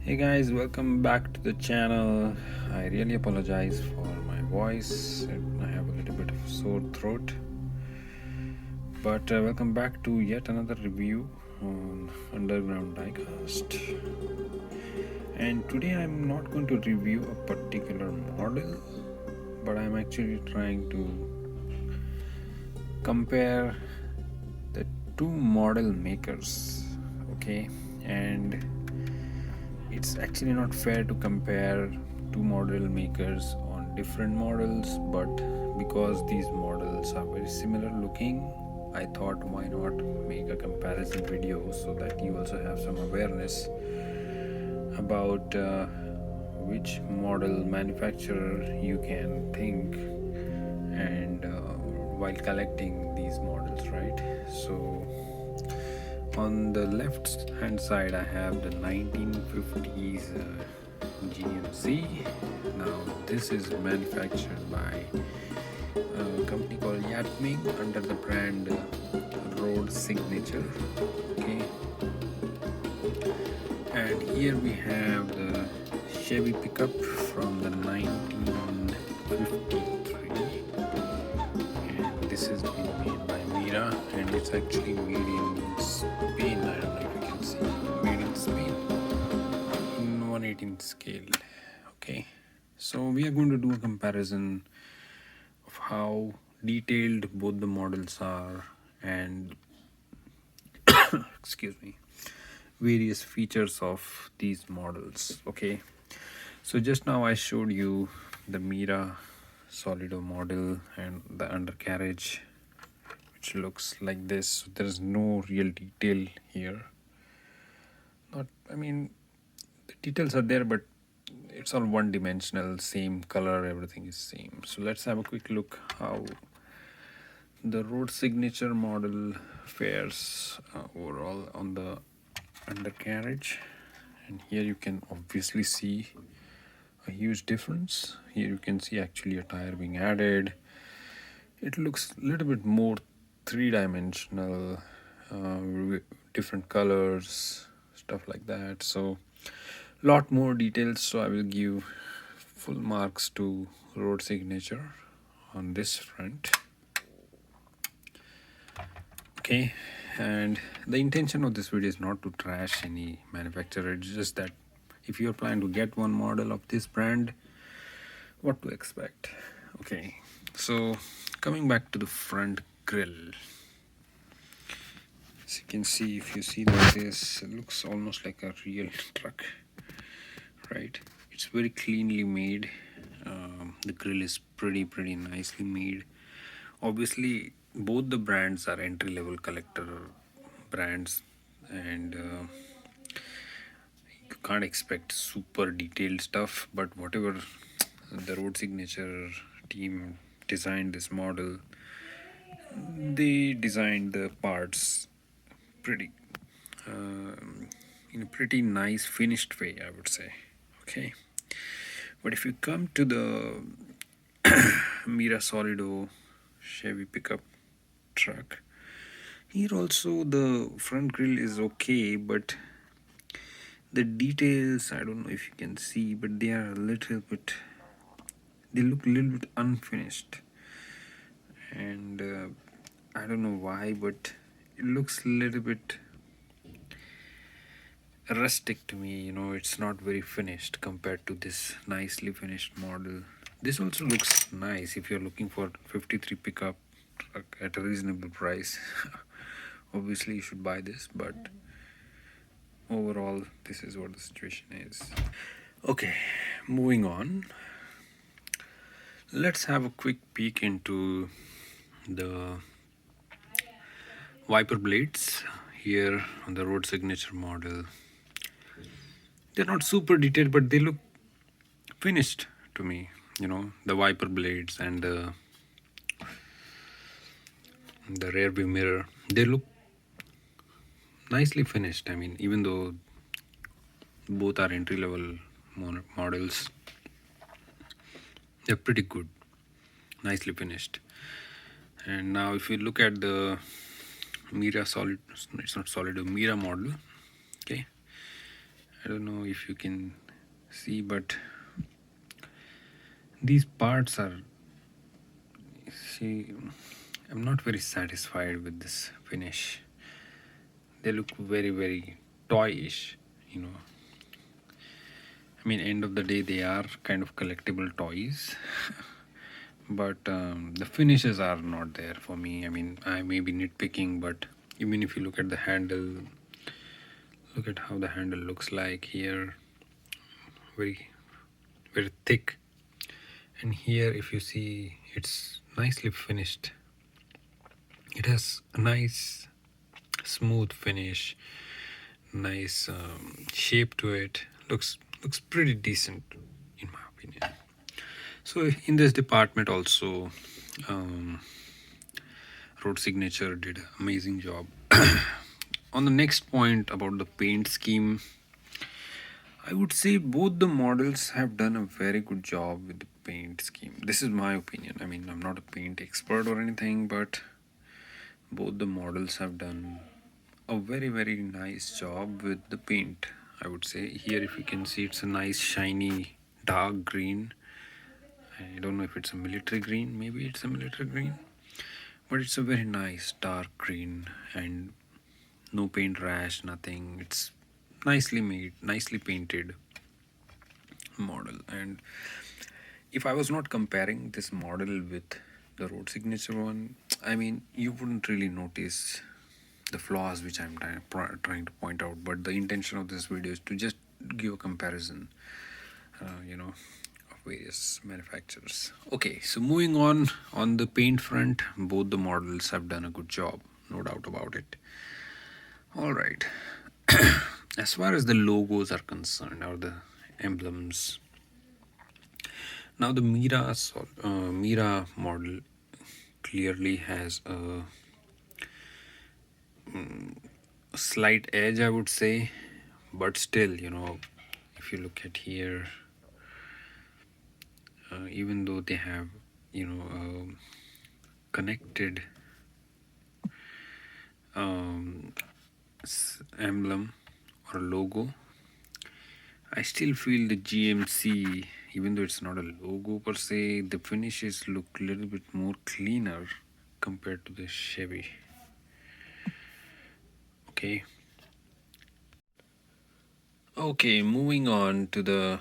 Hey guys, welcome back to the channel. I really apologize for my voice. I have a little bit of sore throat. But welcome back to yet another review on Underground Diecast. And today I'm not going to review a particular model, but I'm actually trying to compare the two model makers. Okay, and it's actually not fair to compare two model makers on different models, but because these models are very similar looking, I thought why not make a comparison video so that you also have some awareness about which model manufacturer you can think and while collecting these models, right? So on the left hand side I have the 1950s GMC. Now this is manufactured by a company called YatMing under the brand Road Signature. Okay, and here we have the Chevy pickup from the 1953, and this has been made by Mira, and it's actually made in Spain. I don't know if you can see, made in Spain in 1/18 scale. Okay, so we are going to do a comparison of how detailed both the models are and excuse me, various features of these models. Okay, so just now I showed you the Mira Solido model and the undercarriage, which looks like this. So there's no real detail here. I mean, the details are there, but it's all one dimensional, same color, everything is same. So let's have a quick look how the Road Signature model fares overall on the undercarriage. And here you can obviously see a huge difference. Here you can see actually a tire being added. It looks a little bit more three-dimensional, different colors, stuff like that. So lot more details. So I will give full marks to Road Signature on this front. Okay, and the intention of this video is not to trash any manufacturer. It's just that if you're planning to get one model of this brand, what to expect. Okay, so coming back to the front grille, as you can see, if you see like this, it looks almost like a real truck, right? It's very cleanly made. The grill is pretty nicely made. Obviously both the brands are entry level collector brands, and you can't expect super detailed stuff, but whatever the Road Signature team designed this model, they designed the parts pretty in a pretty nice finished way, I would say. Okay, but if you come to the Mira Solido Chevy pickup truck, here also the front grille is okay, but the details, I don't know if you can see, but they are a little bit, they look a little bit unfinished, and I don't know why, but it looks a little bit rustic to me. It's not very finished compared to this nicely finished model. This also looks nice if you're looking for 53 pickup truck at a reasonable price. Obviously you should buy this, but overall this is what the situation is. Okay, moving on, let's have a quick peek into the wiper blades here on the Road Signature model. They're not super detailed, but they look finished to me. The wiper blades and the rear view mirror, they look nicely finished. I mean, even though both are entry level models, they're pretty good, nicely finished. And now if you look at the Mira Solid, it's not Solid, Mira model. Okay, I don't know if you can see, but these parts are, see, I'm not very satisfied with this finish. They look very, very toyish, you know. I mean, end of the day, they are kind of collectible toys, but the finishes are not there for me. I mean, I may be nitpicking, but even if you look at the handle, look at how the handle looks like here, very, very thick. And here, if you see, it's nicely finished. It has a nice, smooth finish, nice shape to it. Looks pretty decent, in my opinion. So in this department also, um, Road Signature did an amazing job. On the next point about the paint scheme, I would say both the models have done a very good job with the paint scheme. This is my opinion. I mean, I'm not a paint expert or anything, but both the models have done a very, very nice job with the paint. I would say here, if you can see, it's a nice shiny dark green. I don't know if it's a military green, maybe it's a military green, but it's a very nice dark green and no paint rash, nothing. It's nicely made, nicely painted model. And if I was not comparing this model with the Road Signature one, I mean, you wouldn't really notice the flaws which I'm trying to point out. But the intention of this video is to just give a comparison, of various manufacturers. Okay, so moving on the paint front, both the models have done a good job, no doubt about it. All right. As far as the logos are concerned, or the emblems, now the Mira model clearly has a slight edge, I would say, but still, if you look at here, even though they have, connected emblem or logo, I still feel the GMC, even though it's not a logo per se, the finishes look a little bit more cleaner compared to the Chevy. Okay. Okay, moving on to the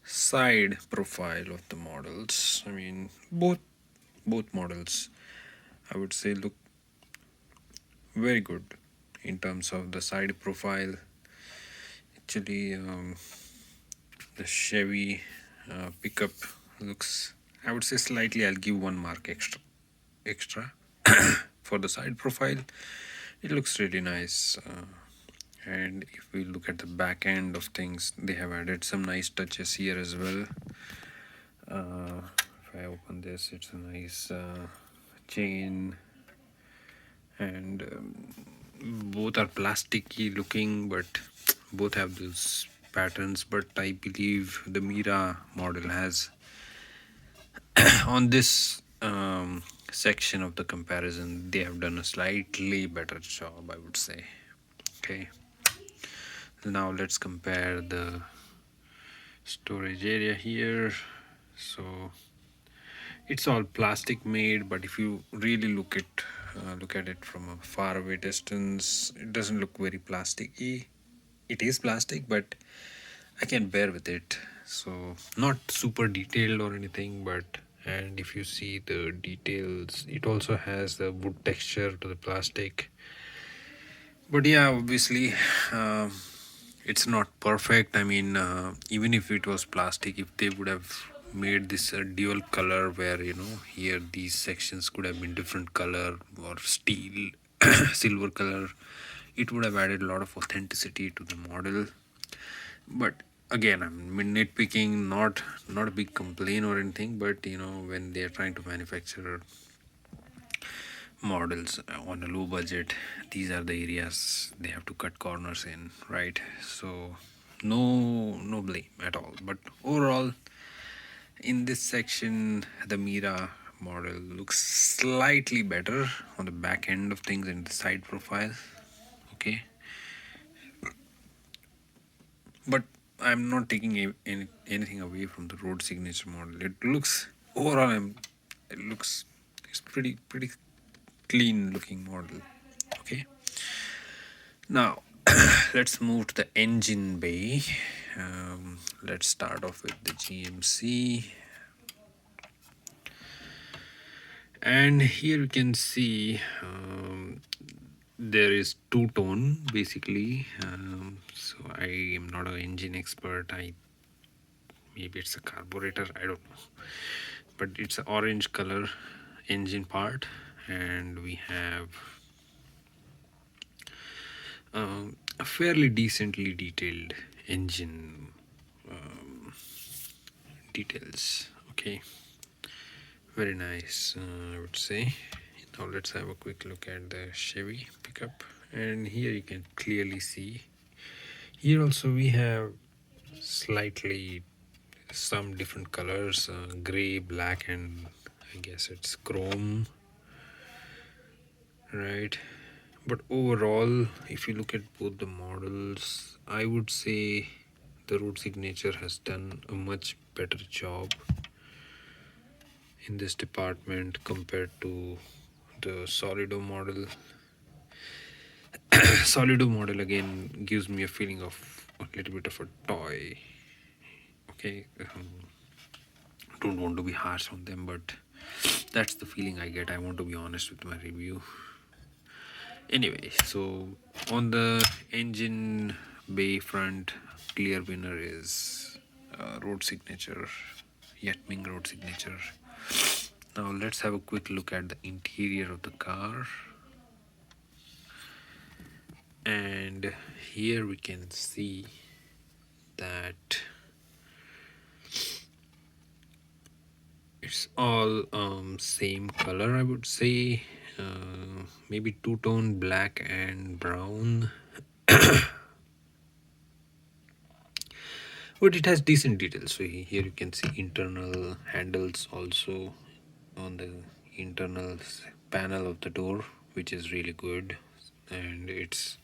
side profile of the models. I mean, both models, I would say, look very good in terms of the side profile. Actually, the Chevy pickup looks, I would say, slightly, I'll give 1 mark extra for the side profile. It looks really nice. And if we look at the back end of things, they have added some nice touches here as well. If I open this, it's a nice chain, and both are plasticky looking, but both have those patterns. But I believe the Mira model has on this section of the comparison, they have done a slightly better job, I would say. Okay, now let's compare the storage area here. So it's all plastic made, but if you really look at it from a far away distance, it doesn't look very plasticky. It is plastic, but I can bear with it. So not super detailed or anything, but, and if you see the details, it also has the wood texture to the plastic. But yeah, obviously, it's not perfect. I mean, even if it was plastic, if they would have made this a dual color, where here these sections could have been different color or steel silver color, it would have added a lot of authenticity to the model. But again, I'm nitpicking, not a big complaint or anything, but when they're trying to manufacture models on a low budget, these are the areas they have to cut corners in, right? So no blame at all. But overall, in this section, the Mira model looks slightly better on the back end of things in the side profile. Okay, I'm not taking anything away from the road signature model. It looks overall, it looks, it's pretty clean looking model. Okay, now let's move to the engine bay. Let's start off with the GMC, and here you can see there is two tone basically. So I am not an engine expert. Maybe it's a carburetor, I don't know, but it's an orange color engine part, and we have a fairly decently detailed engine details. Okay, very nice, I would say. Now let's have a quick look at the Chevy pickup, and here you can clearly see, here also we have slightly some different colors, gray, black, and I guess it's chrome, right? But overall, if you look at both the models, I would say the road signature has done a much better job in this department compared to the Solido model. Solido model again gives me a feeling of a little bit of a toy. Okay, don't want to be harsh on them, but that's the feeling I get. I want to be honest with my review. Anyway, so on the engine bay front, clear winner is road signature, YatMing road signature. Now let's have a quick look at the interior of the car, and here we can see that it's all same color, I would say. Maybe two-tone black and brown, but it has decent details. So here you can see internal handles also on the internal panel of the door, which is really good, and it's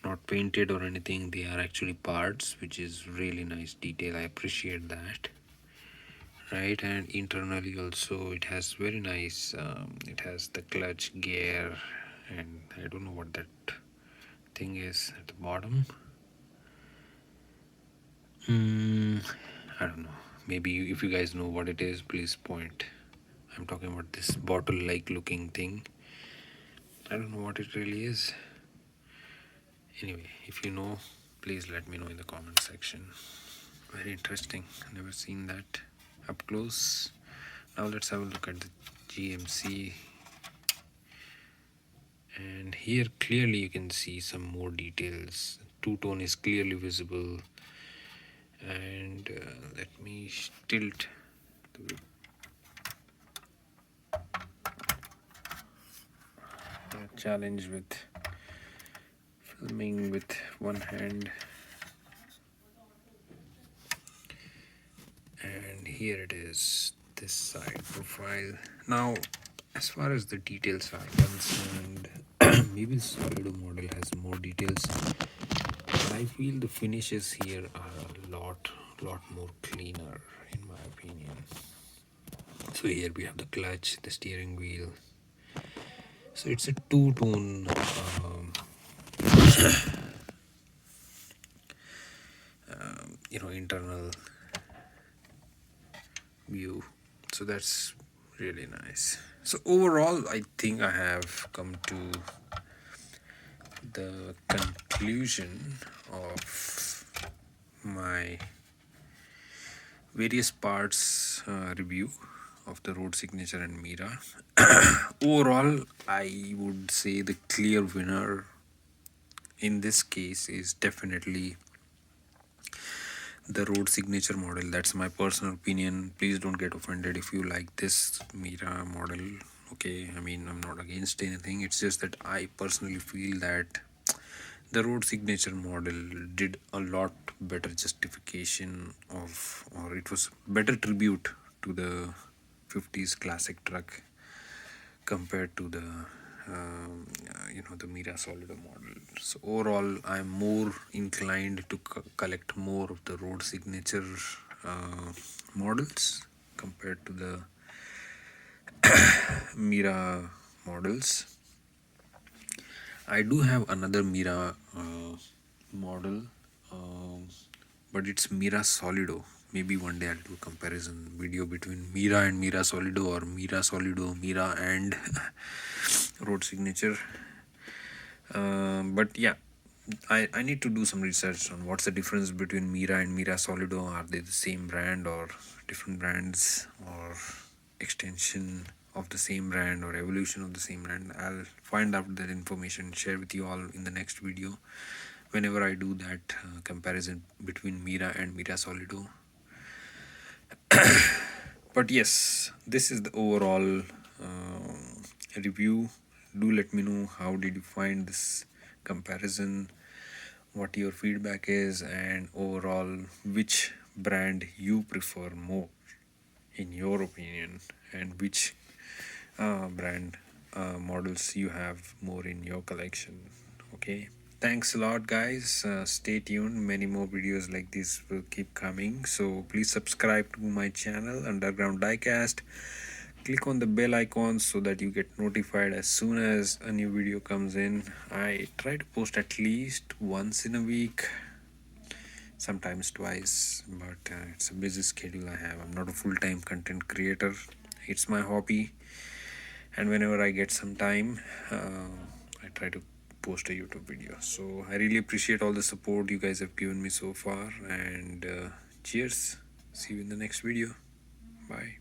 not painted or anything. They are actually parts, which is really nice detail. I appreciate that, right? And internally also it has very nice, it has the clutch, gear, and I don't know what that thing is at the bottom. I don't know, maybe if you guys know what it is, please point. I'm talking about this bottle like looking thing. I don't know what it really is. Anyway, if you know, please let me know in the comment section. Very interesting, never seen that up close. Now let's have a look at the GMC, and here clearly you can see some more details. Two-tone is clearly visible, and let me tilt the challenge with filming with one hand, and here it is, this side profile. Now as far as the details are concerned, maybe the Solido model has more details, but I feel the finishes here are a lot more cleaner in my opinion. So here we have the clutch, the steering wheel. So it's a two-tone internal view. So that's really nice. So overall, I think I have come to the conclusion of my various parts review of the road signature and Mira. Overall, I would say the clear winner in this case is definitely the road signature model. That's my personal opinion. Please don't get offended if you like this Mira model. Okay, I mean, I'm not against anything. It's just that I personally feel that the road signature model did a lot better justification of, or it was better tribute to the 50s classic truck compared to the the Mira Solido model. So overall, I'm more inclined to collect more of the road signature models compared to the Mira models. I do have another Mira model, um, but it's Mira Solido. Maybe one day I'll do a comparison video between Mira and Mira Solido, or Mira Solido, Mira and road signature. But yeah, I need to do some research on what's the difference between Mira and Mira Solido. Are they the same brand or different brands, or extension of the same brand or evolution of the same brand? I'll find out that information, share with you all in the next video whenever I do that comparison between Mira and Mira Solido. But yes, this is the overall review. Do let me know how did you find this comparison, what your feedback is, and overall which brand you prefer more in your opinion, and which brand models you have more in your collection. Okay, thanks a lot guys. Stay tuned, many more videos like this will keep coming, so please subscribe to my channel Underground Diecast. Click on the bell icon so that you get notified as soon as a new video comes in. I try to post at least once in a week, sometimes twice, but it's a busy schedule I have. I'm not a full-time content creator, it's my hobby, and whenever I get some time, I try to post a YouTube video. So I really appreciate all the support you guys have given me so far, and cheers. See you in the next video. Bye.